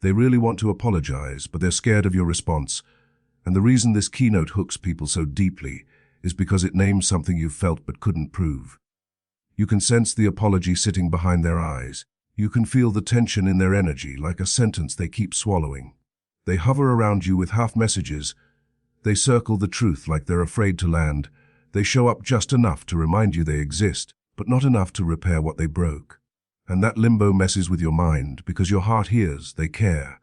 They really want to apologize, but they're scared of your response. And the reason this keynote hooks people so deeply is because it names something you've felt but couldn't prove. You can sense the apology sitting behind their eyes. You can feel the tension in their energy, like a sentence they keep swallowing. They hover around you with half messages. They circle the truth like they're afraid to land. They show up just enough to remind you they exist, but not enough to repair what they broke. And that limbo messes with your mind because your heart hears, they care.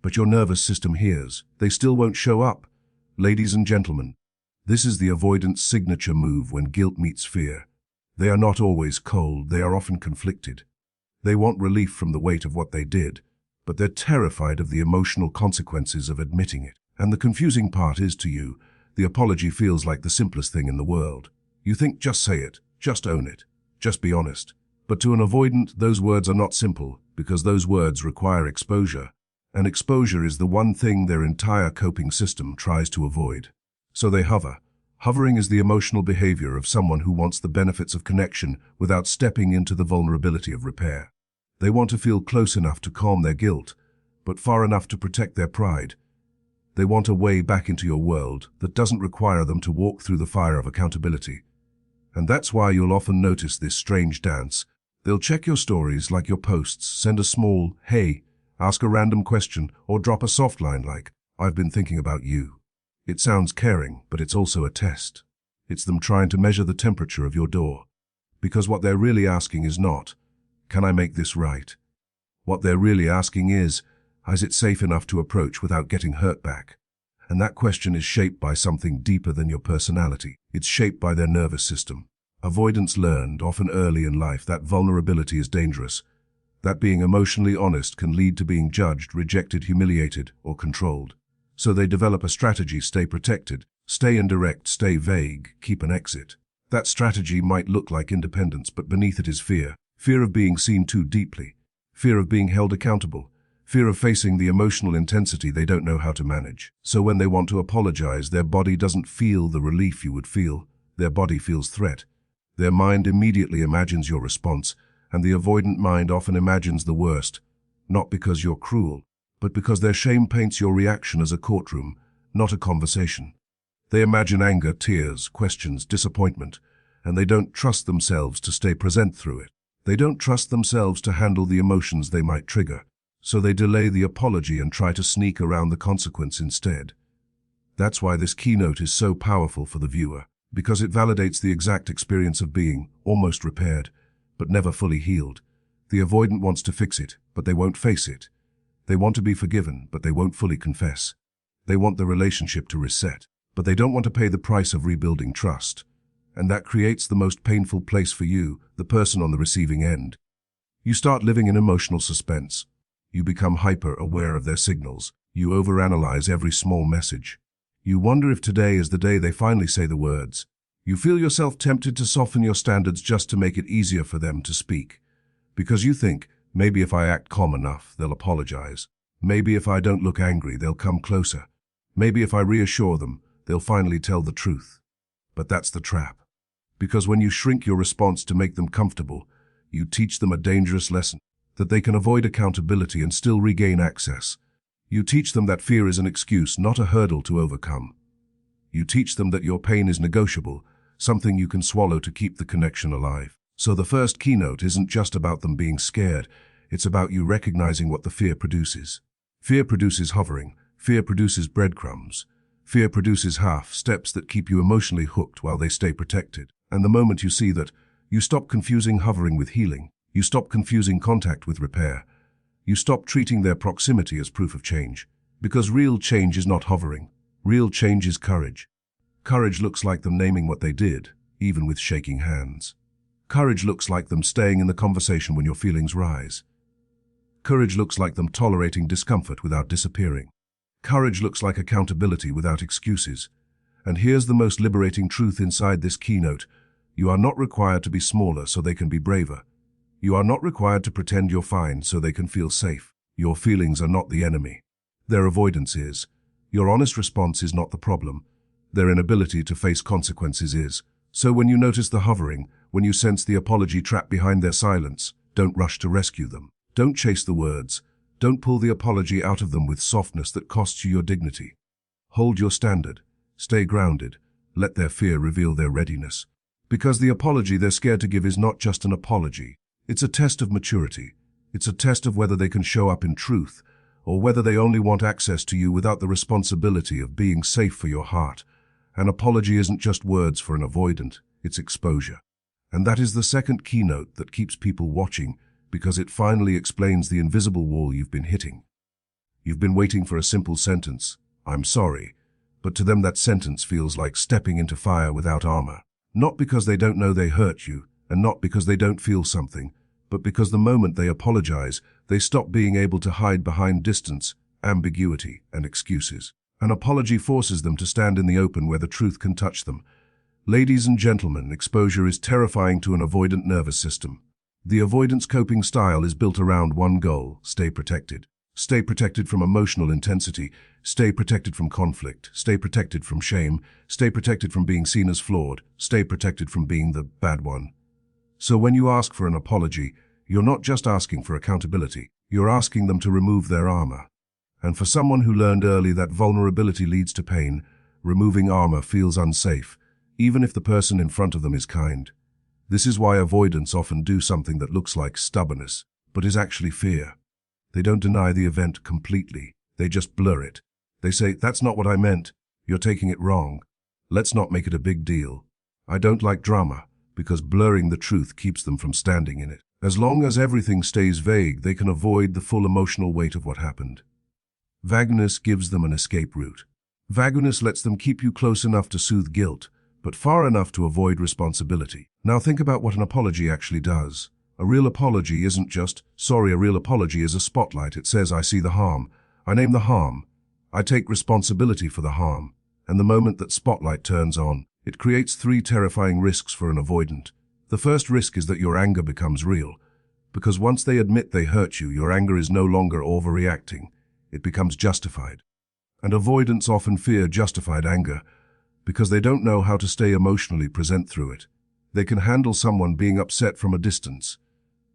But your nervous system hears, they still won't show up. Ladies and gentlemen, this is the avoidant's signature move when guilt meets fear. They are not always cold, they are often conflicted. They want relief from the weight of what they did, but they're terrified of the emotional consequences of admitting it. And the confusing part is, to you, the apology feels like the simplest thing in the world. You think, just say it, just own it, just be honest. But to an avoidant, those words are not simple, because those words require exposure. And exposure is the one thing their entire coping system tries to avoid. So they hover. Hovering is the emotional behavior of someone who wants the benefits of connection without stepping into the vulnerability of repair. They want to feel close enough to calm their guilt, but far enough to protect their pride. They want a way back into your world that doesn't require them to walk through the fire of accountability. And that's why you'll often notice this strange dance. They'll check your stories like your posts, send a small, "Hey," ask a random question, or drop a soft line like, "I've been thinking about you." It sounds caring, but it's also a test. It's them trying to measure the temperature of your door. Because what they're really asking is not, "Can I make this right?" What they're really asking is it safe enough to approach without getting hurt back? And that question is shaped by something deeper than your personality. It's shaped by their nervous system. Avoidants learned, often early in life, that vulnerability is dangerous, that being emotionally honest can lead to being judged, rejected, humiliated, or controlled. So they develop a strategy: stay protected, stay indirect, stay vague, keep an exit. That strategy might look like independence, but beneath it is fear. Fear of being seen too deeply, fear of being held accountable, fear of facing the emotional intensity they don't know how to manage. So when they want to apologize, their body doesn't feel the relief you would feel. Their body feels threat. Their mind immediately imagines your response, and the avoidant mind often imagines the worst, not because you're cruel, but because their shame paints your reaction as a courtroom, not a conversation. They imagine anger, tears, questions, disappointment, and they don't trust themselves to stay present through it. They don't trust themselves to handle the emotions they might trigger. So they delay the apology and try to sneak around the consequence instead. That's why this keynote is so powerful for the viewer, because it validates the exact experience of being almost repaired, but never fully healed. The avoidant wants to fix it, but they won't face it. They want to be forgiven, but they won't fully confess. They want the relationship to reset, but they don't want to pay the price of rebuilding trust. And that creates the most painful place for you, the person on the receiving end. You start living in emotional suspense. You become hyper-aware of their signals. You overanalyze every small message. You wonder if today is the day they finally say the words. You feel yourself tempted to soften your standards just to make it easier for them to speak. Because you think, maybe if I act calm enough, they'll apologize. Maybe if I don't look angry, they'll come closer. Maybe if I reassure them, they'll finally tell the truth. But that's the trap. Because when you shrink your response to make them comfortable, you teach them a dangerous lesson. That they can avoid accountability and still regain access. You teach them that fear is an excuse, not a hurdle to overcome. You teach them that your pain is negotiable, something you can swallow to keep the connection alive. So the first keynote isn't just about them being scared, it's about you recognizing what the fear produces. Fear produces hovering, fear produces breadcrumbs, fear produces half steps that keep you emotionally hooked while they stay protected. And the moment you see that, you stop confusing hovering with healing. You stop confusing contact with repair. You stop treating their proximity as proof of change. Because real change is not hovering. Real change is courage. Courage looks like them naming what they did, even with shaking hands. Courage looks like them staying in the conversation when your feelings rise. Courage looks like them tolerating discomfort without disappearing. Courage looks like accountability without excuses. And here's the most liberating truth inside this keynote. You are not required to be smaller so they can be braver. You are not required to pretend you're fine so they can feel safe. Your feelings are not the enemy. Their avoidance is. Your honest response is not the problem. Their inability to face consequences is. So when you notice the hovering, when you sense the apology trapped behind their silence, don't rush to rescue them. Don't chase the words. Don't pull the apology out of them with softness that costs you your dignity. Hold your standard. Stay grounded. Let their fear reveal their readiness. Because the apology they're scared to give is not just an apology. It's a test of maturity. It's a test of whether they can show up in truth, or whether they only want access to you without the responsibility of being safe for your heart. An apology isn't just words for an avoidant, it's exposure. And that is the second keynote that keeps people watching, because it finally explains the invisible wall you've been hitting. You've been waiting for a simple sentence, "I'm sorry," but to them that sentence feels like stepping into fire without armor. Not because they don't know they hurt you, and not because they don't feel something, but because the moment they apologize, they stop being able to hide behind distance, ambiguity, and excuses. An apology forces them to stand in the open where the truth can touch them. Ladies and gentlemen, exposure is terrifying to an avoidant nervous system. The avoidance coping style is built around one goal: stay protected. Stay protected from emotional intensity, stay protected from conflict, stay protected from shame, stay protected from being seen as flawed, stay protected from being the bad one. So when you ask for an apology, you're not just asking for accountability, you're asking them to remove their armor. And for someone who learned early that vulnerability leads to pain, removing armor feels unsafe, even if the person in front of them is kind. This is why avoidants often do something that looks like stubbornness, but is actually fear. They don't deny the event completely, they just blur it. They say, "That's not what I meant, you're taking it wrong. Let's not make it a big deal." I don't like drama, because blurring the truth keeps them from standing in it. As long as everything stays vague, they can avoid the full emotional weight of what happened. Vagueness gives them an escape route. Vagueness lets them keep you close enough to soothe guilt, but far enough to avoid responsibility. Now think about what an apology actually does. A real apology isn't just, "Sorry." A real apology is a spotlight. It says, "I see the harm. I name the harm. I take responsibility for the harm." And the moment that spotlight turns on, it creates three terrifying risks for an avoidant. The first risk is that your anger becomes real. Because once they admit they hurt you, your anger is no longer overreacting. It becomes justified. And avoidants often fear justified anger because they don't know how to stay emotionally present through it. They can handle someone being upset from a distance,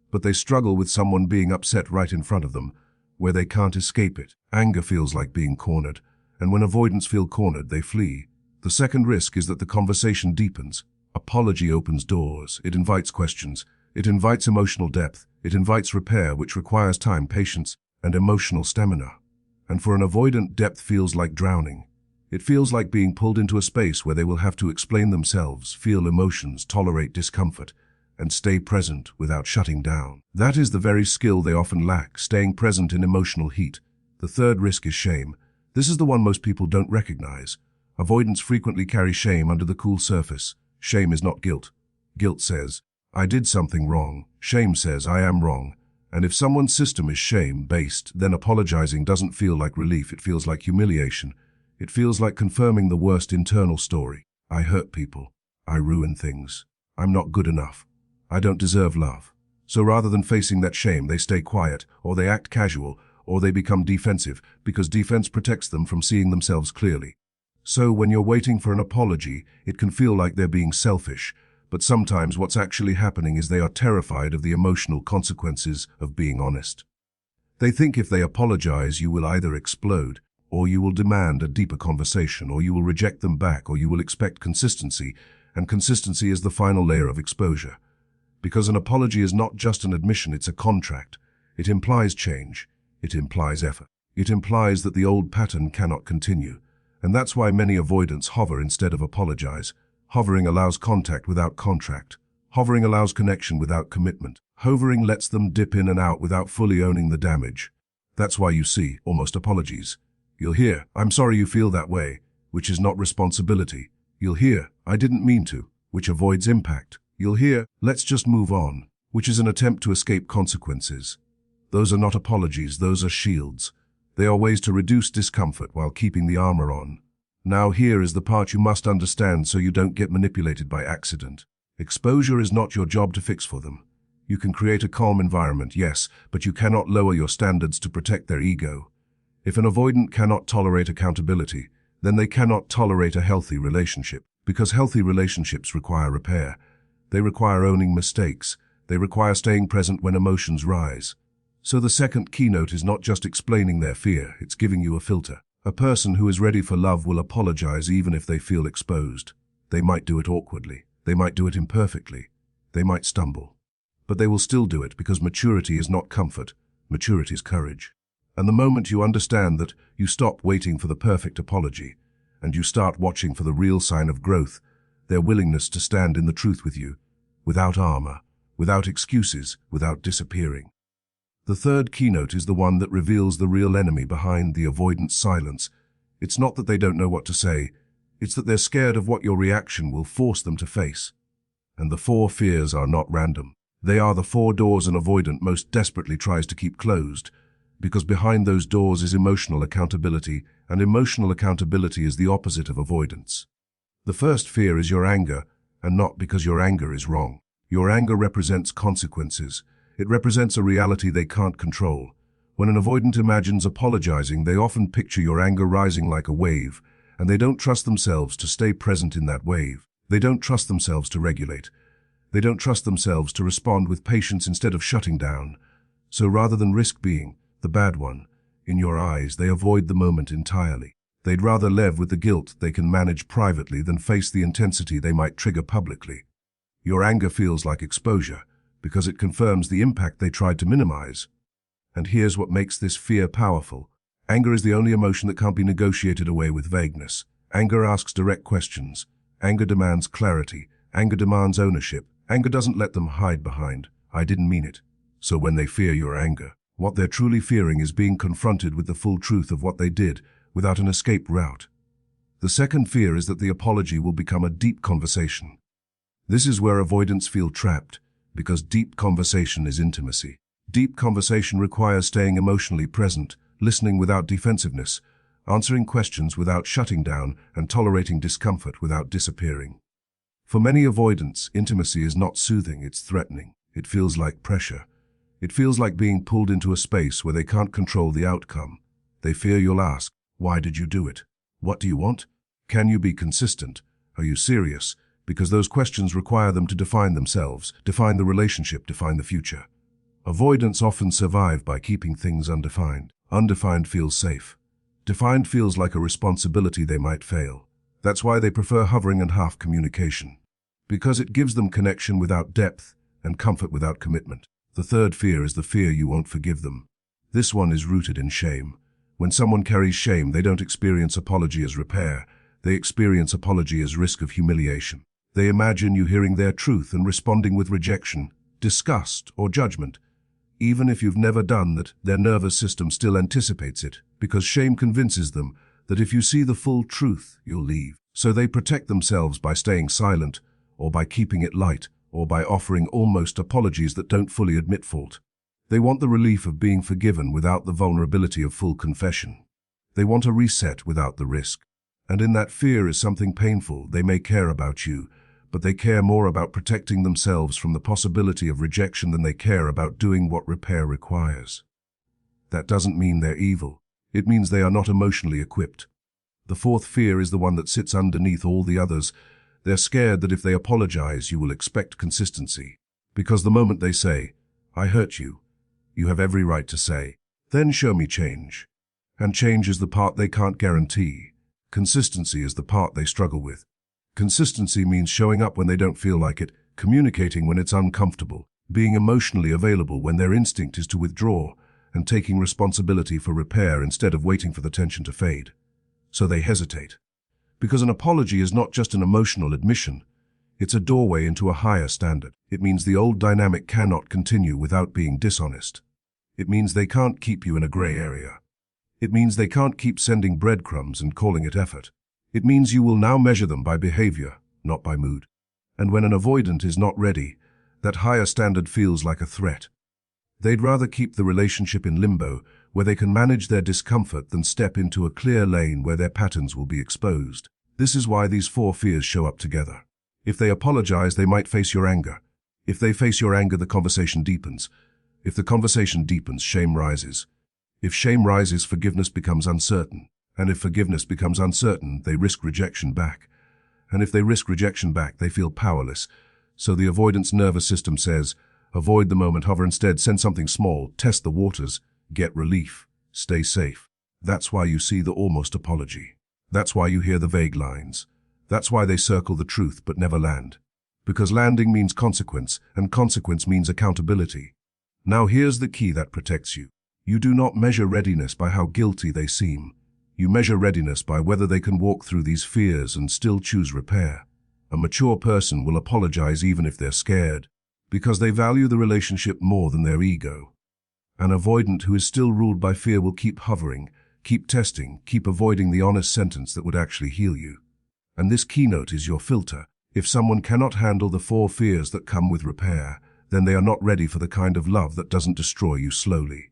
but they struggle with someone being upset right in front of them, where they can't escape it. Anger feels like being cornered, and when avoidants feel cornered, they flee. The second risk is that the conversation deepens. Apology opens doors. It invites questions. It invites emotional depth. It invites repair, which requires time, patience, and emotional stamina. And for an avoidant, depth feels like drowning. It feels like being pulled into a space where they will have to explain themselves, feel emotions, tolerate discomfort, and stay present without shutting down. That is the very skill they often lack, staying present in emotional heat. The third risk is shame. This is the one most people don't recognize. Avoidants frequently carry shame under the cool surface. Shame is not guilt. Guilt says, "I did something wrong." Shame says, "I am wrong." And if someone's system is shame-based, then apologizing doesn't feel like relief. It feels like humiliation. It feels like confirming the worst internal story. I hurt people. I ruin things. I'm not good enough. I don't deserve love. So rather than facing that shame, they stay quiet, or they act casual, or they become defensive, because defense protects them from seeing themselves clearly. So when you're waiting for an apology, it can feel like they're being selfish, but sometimes what's actually happening is they are terrified of the emotional consequences of being honest. They think if they apologize, you will either explode, or you will demand a deeper conversation, or you will reject them back, or you will expect consistency, and consistency is the final layer of exposure. Because an apology is not just an admission, it's a contract. It implies change. It implies effort. It implies that the old pattern cannot continue. And that's why many avoidants hover instead of apologize. Hovering allows contact without contract. Hovering allows connection without commitment. Hovering lets them dip in and out without fully owning the damage. That's why you see almost apologies. You'll hear, "I'm sorry you feel that way," which is not responsibility. You'll hear, "I didn't mean to," which avoids impact. You'll hear, "Let's just move on," which is an attempt to escape consequences. Those are not apologies, those are shields. They are ways to reduce discomfort while keeping the armor on. Now here is the part you must understand so you don't get manipulated by accident. Exposure is not your job to fix for them. You can create a calm environment, yes, but you cannot lower your standards to protect their ego. If an avoidant cannot tolerate accountability, then they cannot tolerate a healthy relationship, because healthy relationships require repair. They require owning mistakes. They require staying present when emotions rise. So the second keynote is not just explaining their fear, it's giving you a filter. A person who is ready for love will apologize even if they feel exposed. They might do it awkwardly. They might do it imperfectly. They might stumble. But they will still do it because maturity is not comfort. Maturity is courage. And the moment you understand that, you stop waiting for the perfect apology, and you start watching for the real sign of growth, their willingness to stand in the truth with you, without armor, without excuses, without disappearing. The third keynote is the one that reveals the real enemy behind the avoidant silence. It's not that they don't know what to say, it's that they're scared of what your reaction will force them to face. And the 4 fears are not random. They are the 4 doors an avoidant most desperately tries to keep closed, because behind those doors is emotional accountability, and emotional accountability is the opposite of avoidance. The first fear is your anger, and not because your anger is wrong. Your anger represents consequences. It represents a reality they can't control. When an avoidant imagines apologizing, they often picture your anger rising like a wave, and they don't trust themselves to stay present in that wave. They don't trust themselves to regulate. They don't trust themselves to respond with patience instead of shutting down. So rather than risk being the bad one, in your eyes, they avoid the moment entirely. They'd rather live with the guilt they can manage privately than face the intensity they might trigger publicly. Your anger feels like exposure, because it confirms the impact they tried to minimize. And here's what makes this fear powerful. Anger is the only emotion that can't be negotiated away with vagueness. Anger asks direct questions. Anger demands clarity. Anger demands ownership. Anger doesn't let them hide behind, "I didn't mean it." So when they fear your anger, what they're truly fearing is being confronted with the full truth of what they did, without an escape route. The second fear is that the apology will become a deep conversation. This is where avoidants feel trapped, because deep conversation is intimacy. Deep conversation requires staying emotionally present, listening without defensiveness, answering questions without shutting down, and tolerating discomfort without disappearing. For many avoidants, intimacy is not soothing, it's threatening. It feels like pressure. It feels like being pulled into a space where they can't control the outcome. They fear you'll ask, "Why did you do it? What do you want? Can you be consistent? Are you serious?" Because those questions require them to define themselves, define the relationship, define the future. Avoidants often survive by keeping things undefined. Undefined feels safe. Defined feels like a responsibility they might fail. That's why they prefer hovering and half communication. Because it gives them connection without depth and comfort without commitment. The third fear is the fear you won't forgive them. This one is rooted in shame. When someone carries shame, they don't experience apology as repair. They experience apology as risk of humiliation. They imagine you hearing their truth and responding with rejection, disgust, or judgment. Even if you've never done that, their nervous system still anticipates it, because shame convinces them that if you see the full truth, you'll leave. So they protect themselves by staying silent, or by keeping it light, or by offering almost apologies that don't fully admit fault. They want the relief of being forgiven without the vulnerability of full confession. They want a reset without the risk. And in that fear is something painful. They may care about you, but they care more about protecting themselves from the possibility of rejection than they care about doing what repair requires. That doesn't mean they're evil. It means they are not emotionally equipped. The fourth fear is the one that sits underneath all the others. They're scared that if they apologize, you will expect consistency. Because the moment they say, "I hurt you," you have every right to say, "Then show me change." And change is the part they can't guarantee. Consistency is the part they struggle with. Consistency means showing up when they don't feel like it, communicating when it's uncomfortable, being emotionally available when their instinct is to withdraw, and taking responsibility for repair instead of waiting for the tension to fade. So they hesitate. Because an apology is not just an emotional admission, it's a doorway into a higher standard. It means the old dynamic cannot continue without being dishonest. It means they can't keep you in a gray area. It means they can't keep sending breadcrumbs and calling it effort. It means you will now measure them by behavior, not by mood. And when an avoidant is not ready, that higher standard feels like a threat. They'd rather keep the relationship in limbo, where they can manage their discomfort, than step into a clear lane where their patterns will be exposed. This is why these four fears show up together. If they apologize, they might face your anger. If they face your anger, the conversation deepens. If the conversation deepens, shame rises. If shame rises, forgiveness becomes uncertain. And if forgiveness becomes uncertain, they risk rejection back. And if they risk rejection back, they feel powerless. So the avoidance nervous system says, Avoid the moment, hover instead, send something small, test the waters, get relief, stay safe. That's why you see the almost apology. That's why you hear the vague lines. That's why they circle the truth but never land. Because landing means consequence, and consequence means accountability. Now here's the key that protects you. You do not measure readiness by how guilty they seem. You measure readiness by whether they can walk through these fears and still choose repair. A mature person will apologize even if they're scared, because they value the relationship more than their ego. An avoidant who is still ruled by fear will keep hovering, keep testing, keep avoiding the honest sentence that would actually heal you. And this keynote is your filter. If someone cannot handle the 4 fears that come with repair, then they are not ready for the kind of love that doesn't destroy you slowly.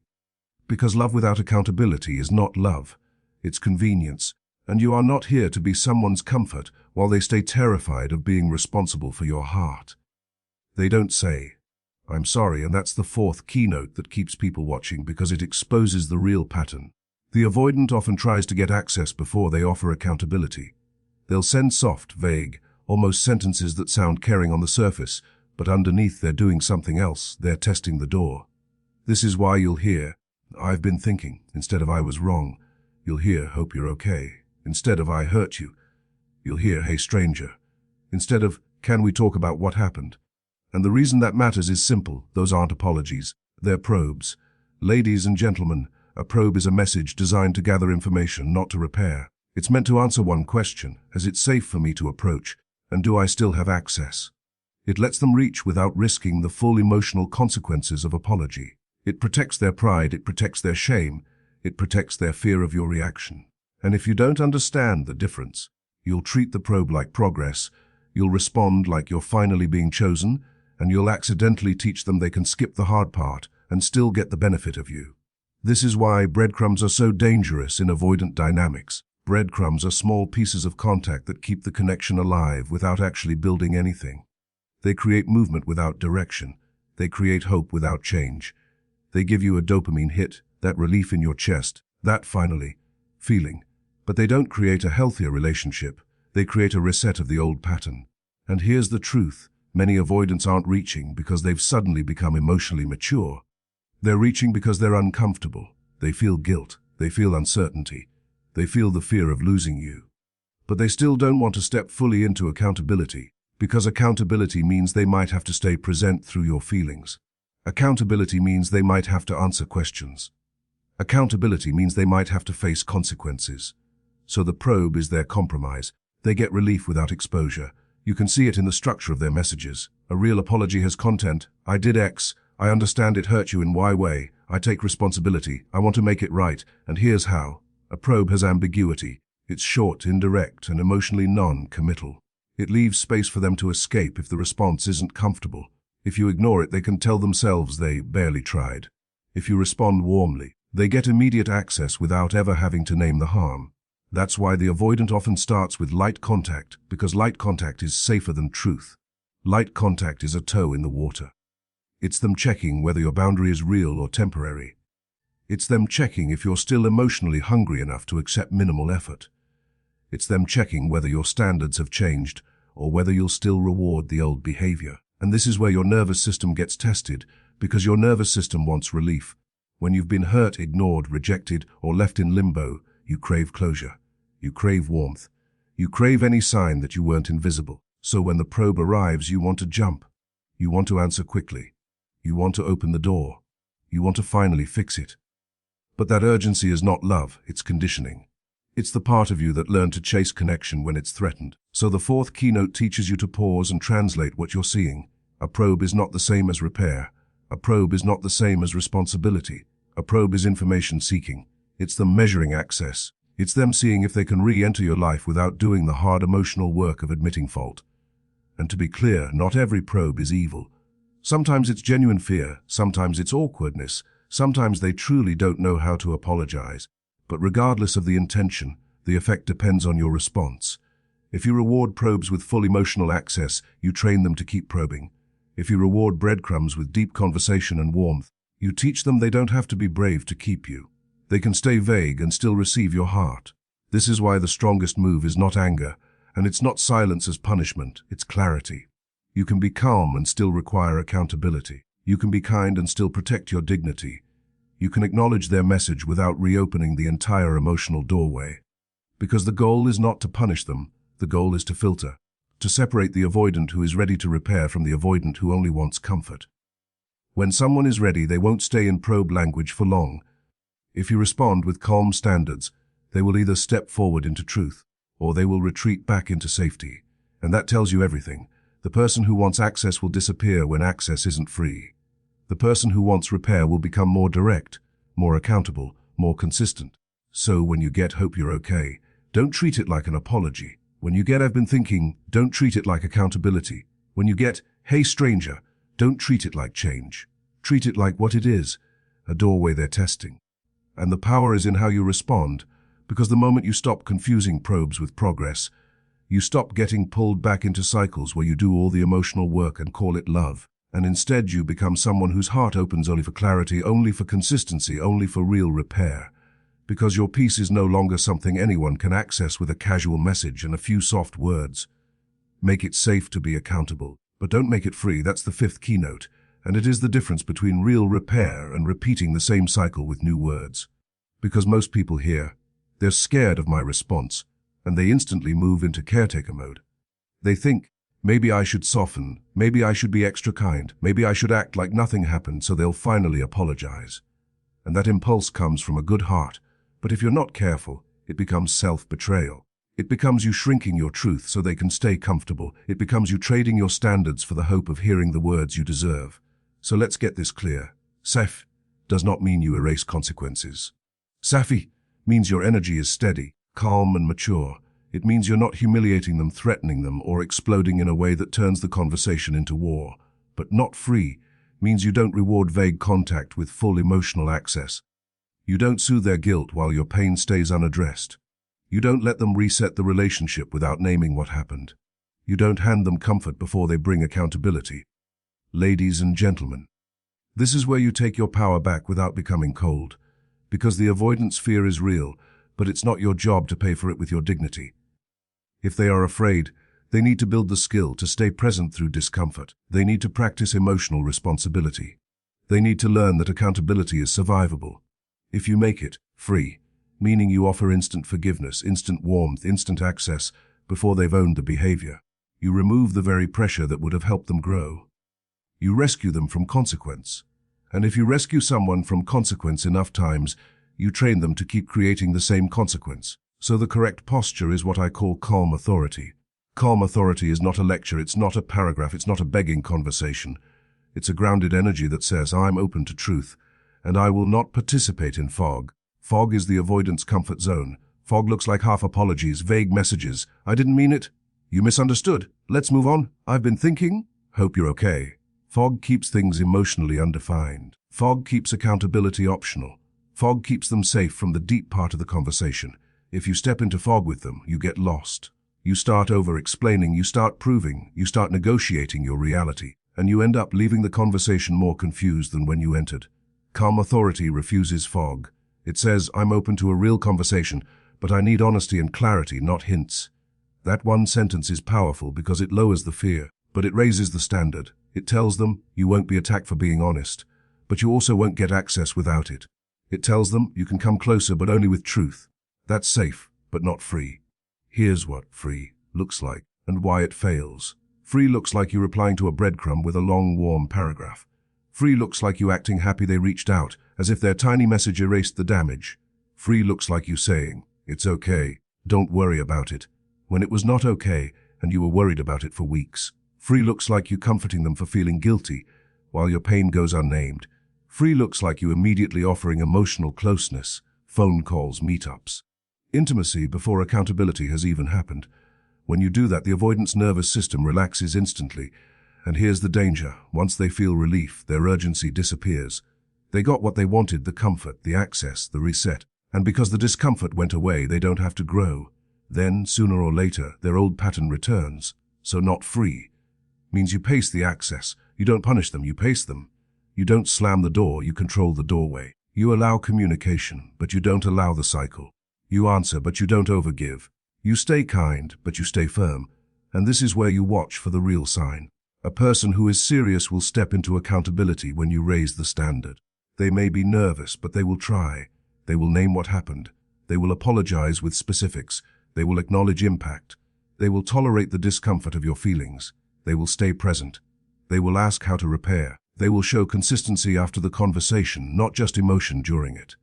Because love without accountability is not love, it's convenience, and you are not here to be someone's comfort while they stay terrified of being responsible for your heart. They don't say, "I'm sorry," and that's the 4th keynote that keeps people watching because it exposes the real pattern. The avoidant often tries to get access before they offer accountability. They'll send soft, vague, almost sentences that sound caring on the surface, but underneath they're doing something else. They're testing the door. This is why you'll hear, "I've been thinking," instead of "I was wrong." You'll hear, "Hope you're okay," instead of "I hurt you." You'll hear, "Hey stranger," instead of "Can we talk about what happened?" And the reason that matters is simple. Those aren't apologies. They're probes. Ladies and gentlemen, a probe is a message designed to gather information, not to repair. It's meant to answer one question: is it safe for me to approach? And do I still have access? It lets them reach without risking the full emotional consequences of apology. It protects their pride, it protects their shame, it protects their fear of your reaction. And if you don't understand the difference, you'll treat the probe like progress, you'll respond like you're finally being chosen, and you'll accidentally teach them they can skip the hard part and still get the benefit of you. This is why breadcrumbs are so dangerous in avoidant dynamics. Breadcrumbs are small pieces of contact that keep the connection alive without actually building anything. They create movement without direction. They create hope without change. They give you a dopamine hit, that relief in your chest, that finally feeling. But they don't create a healthier relationship. They create a reset of the old pattern. And here's the truth. Many avoidants aren't reaching because they've suddenly become emotionally mature. They're reaching because they're uncomfortable. They feel guilt. They feel uncertainty. They feel the fear of losing you. But they still don't want to step fully into accountability, because accountability means they might have to stay present through your feelings. Accountability means they might have to answer questions. Accountability means they might have to face consequences. So the probe is their compromise. They get relief without exposure. You can see it in the structure of their messages. A real apology has content: "I did X, I understand it hurt you in Y way, I take responsibility, I want to make it right, and here's how." A probe has ambiguity. It's short, indirect, and emotionally non-committal. It leaves space for them to escape if the response isn't comfortable. If you ignore it, they can tell themselves they barely tried. If you respond warmly, they get immediate access without ever having to name the harm. That's why the avoidant often starts with light contact, because light contact is safer than truth. Light contact is a toe in the water. It's them checking whether your boundary is real or temporary. It's them checking if you're still emotionally hungry enough to accept minimal effort. It's them checking whether your standards have changed or whether you'll still reward the old behavior. And this is where your nervous system gets tested, because your nervous system wants relief. When you've been hurt, ignored, rejected, or left in limbo, you crave closure. You crave warmth. You crave any sign that you weren't invisible. So when the probe arrives, you want to jump. You want to answer quickly. You want to open the door. You want to finally fix it. But that urgency is not love, it's conditioning. It's the part of you that learned to chase connection when it's threatened. So the 4th keynote teaches you to pause and translate what you're seeing. A probe is not the same as repair. A probe is not the same as responsibility. A probe is information seeking. It's them measuring access. It's them seeing if they can re-enter your life without doing the hard emotional work of admitting fault. And to be clear, not every probe is evil. Sometimes it's genuine fear, sometimes it's awkwardness, sometimes they truly don't know how to apologize. But regardless of the intention, the effect depends on your response. If you reward probes with full emotional access, you train them to keep probing. If you reward breadcrumbs with deep conversation and warmth, you teach them they don't have to be brave to keep you. They can stay vague and still receive your heart. This is why the strongest move is not anger, and it's not silence as punishment, it's clarity. You can be calm and still require accountability. You can be kind and still protect your dignity. You can acknowledge their message without reopening the entire emotional doorway. Because the goal is not to punish them, the goal is to filter, to separate the avoidant who is ready to repair from the avoidant who only wants comfort. When someone is ready, they won't stay in probe language for long. If you respond with calm standards, they will either step forward into truth, or they will retreat back into safety. And that tells you everything. The person who wants access will disappear when access isn't free. The person who wants repair will become more direct, more accountable, more consistent. So when you get "hope you're okay," don't treat it like an apology. When you get "I've been thinking," don't treat it like accountability. When you get "hey stranger," don't treat it like change. Treat it like what it is, a doorway they're testing. And the power is in how you respond, because the moment you stop confusing probes with progress, you stop getting pulled back into cycles where you do all the emotional work and call it love, and instead you become someone whose heart opens only for clarity, only for consistency, only for real repair. Because your peace is no longer something anyone can access with a casual message and a few soft words. Make it safe to be accountable, but don't make it free. That's the fifth keynote, and it is the difference between real repair and repeating the same cycle with new words. Because most people here, they're scared of my response, and they instantly move into caretaker mode. They think, maybe I should soften, maybe I should be extra kind, maybe I should act like nothing happened so they'll finally apologize. And that impulse comes from a good heart, but if you're not careful, it becomes self-betrayal. It becomes you shrinking your truth so they can stay comfortable. It becomes you trading your standards for the hope of hearing the words you deserve. So let's get this clear. Safe does not mean you erase consequences. Safi means your energy is steady, calm and mature. It means you're not humiliating them, threatening them, or exploding in a way that turns the conversation into war. But not free means you don't reward vague contact with full emotional access. You don't soothe their guilt while your pain stays unaddressed. You don't let them reset the relationship without naming what happened. You don't hand them comfort before they bring accountability. Ladies and gentlemen, this is where you take your power back without becoming cold. Because the avoidance fear is real, but it's not your job to pay for it with your dignity. If they are afraid, they need to build the skill to stay present through discomfort. They need to practice emotional responsibility. They need to learn that accountability is survivable. If you make it free, meaning you offer instant forgiveness, instant warmth, instant access before they've owned the behavior, you remove the very pressure that would have helped them grow. You rescue them from consequence. And if you rescue someone from consequence enough times, you train them to keep creating the same consequence. So the correct posture is what I call calm authority. Calm authority is not a lecture, it's not a paragraph, it's not a begging conversation. It's a grounded energy that says, I'm open to truth, and I will not participate in fog. Fog is the avoidance comfort zone. Fog looks like half apologies, vague messages. I didn't mean it. You misunderstood. Let's move on. I've been thinking. Hope you're okay. Fog keeps things emotionally undefined. Fog keeps accountability optional. Fog keeps them safe from the deep part of the conversation. If you step into fog with them, you get lost. You start over-explaining, you start proving, you start negotiating your reality, and you end up leaving the conversation more confused than when you entered. Calm authority refuses fog. It says, I'm open to a real conversation, but I need honesty and clarity, not hints. That one sentence is powerful because it lowers the fear, but it raises the standard. It tells them, you won't be attacked for being honest, but you also won't get access without it. It tells them, you can come closer but only with truth. That's safe, but not free. Here's what free looks like, and why it fails. Free looks like you replying to a breadcrumb with a long, warm paragraph. Free looks like you acting happy they reached out, as if their tiny message erased the damage. Free looks like you saying, it's okay, don't worry about it, when it was not okay and you were worried about it for weeks. Free looks like you comforting them for feeling guilty while your pain goes unnamed. Free looks like you immediately offering emotional closeness, phone calls, meetups. Intimacy before accountability has even happened. When you do that, the avoidance nervous system relaxes instantly. And here's the danger. Once they feel relief, their urgency disappears. They got what they wanted, the comfort, the access, the reset. And because the discomfort went away, they don't have to grow. Then, sooner or later, their old pattern returns. So not free means you pace the access. You don't punish them, you pace them. You don't slam the door, you control the doorway. You allow communication, but you don't allow the cycle. You answer, but you don't overgive. You stay kind, but you stay firm. And this is where you watch for the real sign. A person who is serious will step into accountability when you raise the standard. They may be nervous, but they will try. They will name what happened. They will apologize with specifics. They will acknowledge impact. They will tolerate the discomfort of your feelings. They will stay present. They will ask how to repair. They will show consistency after the conversation, not just emotion during it.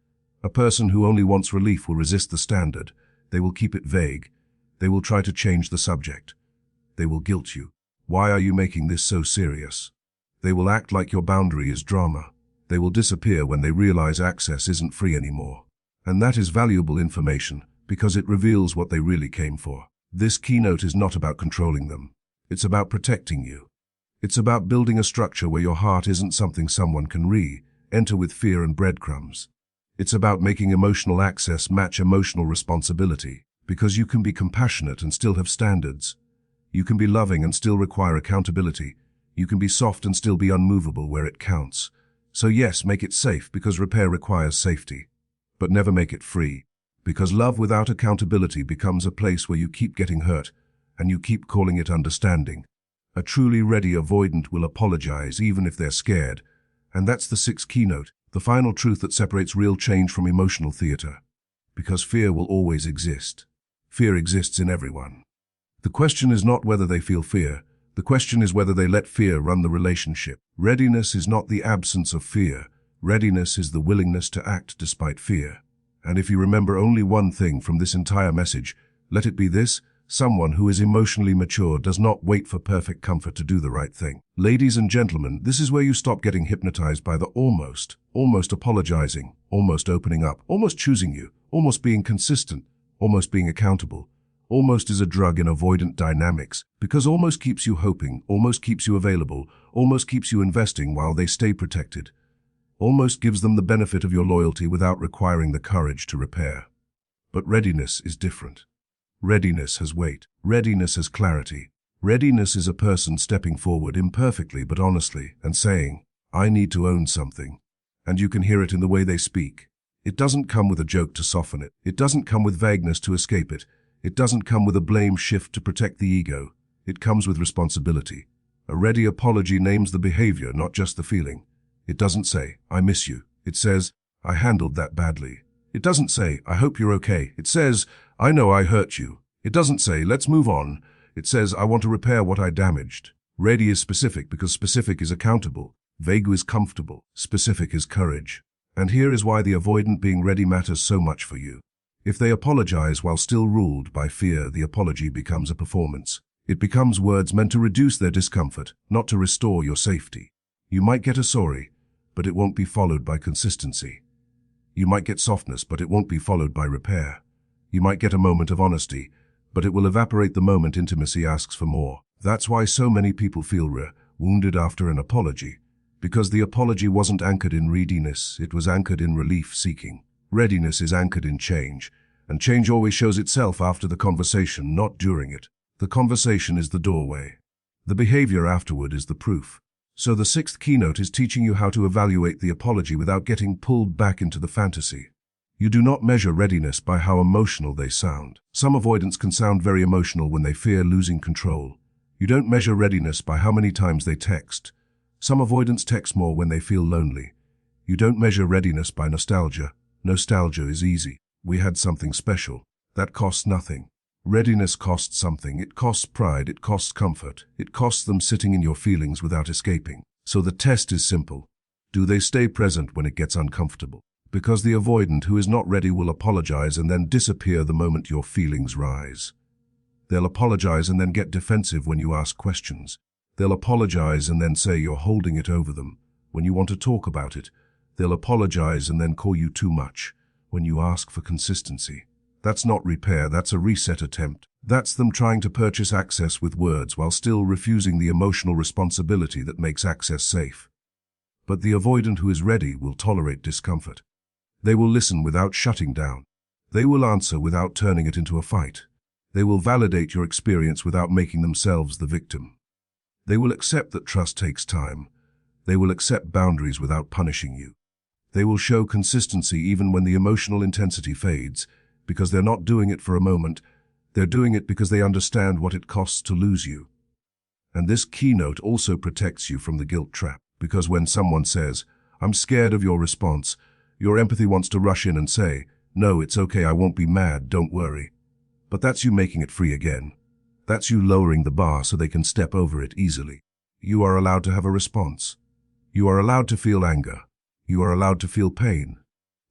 A person who only wants relief will resist the standard. They will keep it vague. They will try to change the subject. They will guilt you. Why are you making this so serious? They will act like your boundary is drama. They will disappear when they realize access isn't free anymore. And that is valuable information because it reveals what they really came for. This keynote is not about controlling them. It's about protecting you. It's about building a structure where your heart isn't something someone can enter with fear and breadcrumbs. It's about making emotional access match emotional responsibility, because you can be compassionate and still have standards. You can be loving and still require accountability. You can be soft and still be unmovable where it counts. So yes, make it safe because repair requires safety. But never make it free, because love without accountability becomes a place where you keep getting hurt and you keep calling it understanding. A truly ready avoidant will apologize even if they're scared. And that's the sixth keynote, the final truth that separates real change from emotional theater. Because fear will always exist. Fear exists in everyone. The question is not whether they feel fear. The question is whether they let fear run the relationship. Readiness is not the absence of fear. Readiness is the willingness to act despite fear. And if you remember only one thing from this entire message, let it be this: someone who is emotionally mature does not wait for perfect comfort to do the right thing. Ladies and gentlemen, this is where you stop getting hypnotized by the almost apologizing, almost opening up, almost choosing you, almost being consistent, almost being accountable. Almost is a drug in avoidant dynamics, because almost keeps you hoping, almost keeps you available, almost keeps you investing while they stay protected. Almost gives them the benefit of your loyalty without requiring the courage to repair. But readiness is different. Readiness has weight. Readiness has clarity. Readiness is a person stepping forward imperfectly but honestly and saying, "I need to own something." And you can hear it in the way they speak. It doesn't come with a joke to soften it. It doesn't come with vagueness to escape it. It doesn't come with a blame shift to protect the ego. It comes with responsibility. A ready apology names the behavior, not just the feeling. It doesn't say, "I miss you." It says, "I handled that badly." It doesn't say, "I hope you're okay." It says, "I know I hurt you." It doesn't say, "Let's move on." It says, "I want to repair what I damaged." Ready is specific because specific is accountable. Vague is comfortable. Specific is courage. And here is why the avoidant being ready matters so much for you. If they apologize while still ruled by fear, the apology becomes a performance. It becomes words meant to reduce their discomfort, not to restore your safety. You might get a sorry, but it won't be followed by consistency. You might get softness, but it won't be followed by repair. You might get a moment of honesty, but it will evaporate the moment intimacy asks for more. That's why so many people feel wounded after an apology, because the apology wasn't anchored in readiness, it was anchored in relief seeking. Readiness is anchored in change, and change always shows itself after the conversation, not during it. The conversation is the doorway. The behavior afterward is the proof. So the sixth keynote is teaching you how to evaluate the apology without getting pulled back into the fantasy. You do not measure readiness by how emotional they sound. Some avoidants can sound very emotional when they fear losing control. You don't measure readiness by how many times they text. Some avoidants text more when they feel lonely. You don't measure readiness by nostalgia. Nostalgia is easy. We had something special. That costs nothing. Readiness costs something. It costs pride. It costs comfort. It costs them sitting in your feelings without escaping. So the test is simple. Do they stay present when it gets uncomfortable? Because the avoidant who is not ready will apologize and then disappear the moment your feelings rise. They'll apologize and then get defensive when you ask questions. They'll apologize and then say you're holding it over them when you want to talk about it. They'll apologize and then call you too much when you ask for consistency. That's not repair, that's a reset attempt. That's them trying to purchase access with words while still refusing the emotional responsibility that makes access safe. But the avoidant who is ready will tolerate discomfort. They will listen without shutting down. They will answer without turning it into a fight. They will validate your experience without making themselves the victim. They will accept that trust takes time. They will accept boundaries without punishing you. They will show consistency even when the emotional intensity fades, because they're not doing it for a moment. They're doing it because they understand what it costs to lose you. And this keynote also protects you from the guilt trap, because when someone says, "I'm scared of your response," your empathy wants to rush in and say, "No, it's okay, I won't be mad, don't worry." But that's you making it free again. That's you lowering the bar so they can step over it easily. You are allowed to have a response. You are allowed to feel anger. You are allowed to feel pain.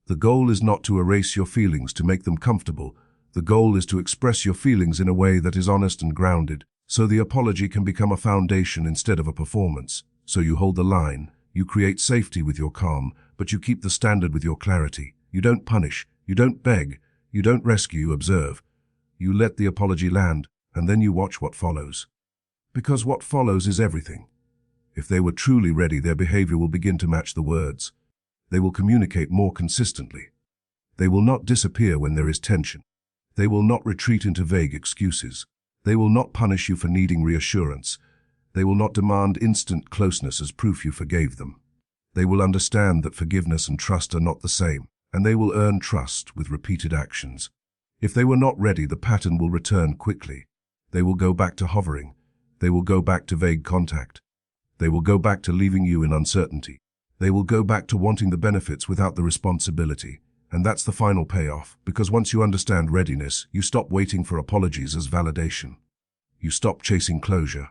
The goal is not to erase your feelings to make them comfortable. The goal is to express your feelings in a way that is honest and grounded, so the apology can become a foundation instead of a performance. So you hold the line, you create safety with your calm, but you keep the standard with your clarity. You don't punish, you don't beg, you don't rescue, you observe. You let the apology land, and then you watch what follows. Because what follows is everything. If they were truly ready, their behavior will begin to match the words. They will communicate more consistently. They will not disappear when there is tension. They will not retreat into vague excuses. They will not punish you for needing reassurance. They will not demand instant closeness as proof you forgave them. They will understand that forgiveness and trust are not the same, and they will earn trust with repeated actions. If they were not ready, the pattern will return quickly. They will go back to hovering. They will go back to vague contact. They will go back to leaving you in uncertainty. They will go back to wanting the benefits without the responsibility. And that's the final payoff, because once you understand readiness, you stop waiting for apologies as validation. You stop chasing closure.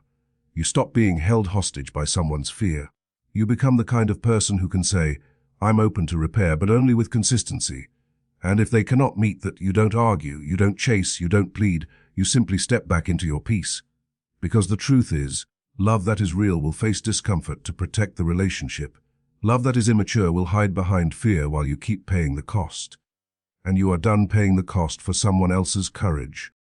You stop being held hostage by someone's fear. You become the kind of person who can say, "I'm open to repair, but only with consistency." And if they cannot meet that, you don't argue, you don't chase, you don't plead, you simply step back into your peace. Because the truth is, love that is real will face discomfort to protect the relationship. Love that is immature will hide behind fear while you keep paying the cost. And you are done paying the cost for someone else's courage.